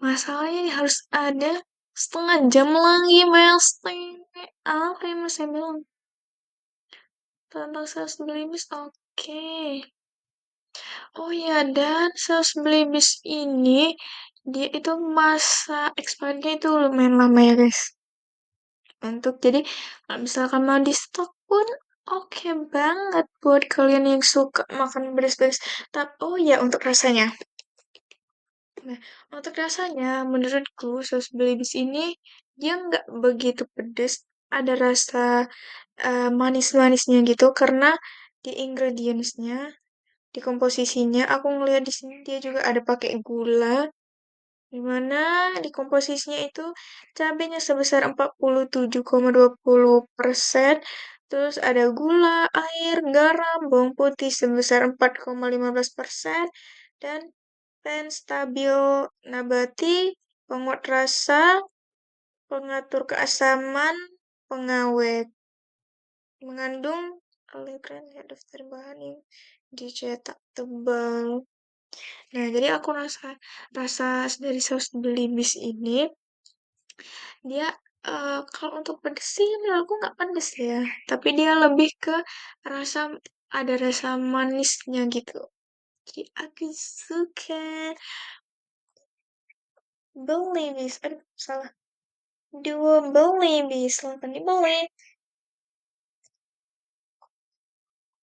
Masalahnya ini harus ada setengah jam lagi, Melstay. Apa yang mau saya bilang? Tentang saus belibis, oke. Oh ya, dan saus belibis ini, dia itu masa expirednya itu lumayan lama ya, guys. Jadi, kalau misalkan mau di stok pun oke banget buat kalian yang suka makan pedas-pedas. Tapi, oh ya, untuk rasanya. Nah, untuk rasanya, menurutku saus belibis ini dia nggak begitu pedas. Ada rasa manis-manisnya gitu karena di ingredientsnya, di komposisinya, aku ngeliat di sini dia juga ada pakai gula, di mana di komposisinya itu cabenya sebesar 47,20%, terus ada gula, air, garam, bawang putih sebesar 4,15%, dan pen stabil nabati, penguat rasa, pengatur keasaman, pengawet. Mengandung oleogen ya daftar bahan yang dicetak tebal. Nah, jadi aku rasa rasa dari saus belibis ini dia kalau untuk pedes sih menurut aku nggak pedes ya, tapi dia lebih ke rasa ada rasa manisnya gitu. Jadi aku suka belibis. Aduh, salah. Dua belibis, silahkan dibeli.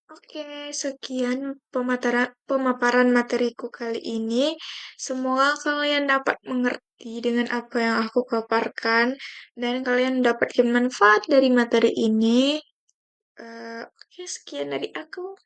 Oke, sekian pemaparan materiku kali ini. Semoga kalian dapat mengerti dengan apa yang aku paparkan dan kalian dapat manfaat dari materi ini. Oke, sekian dari aku.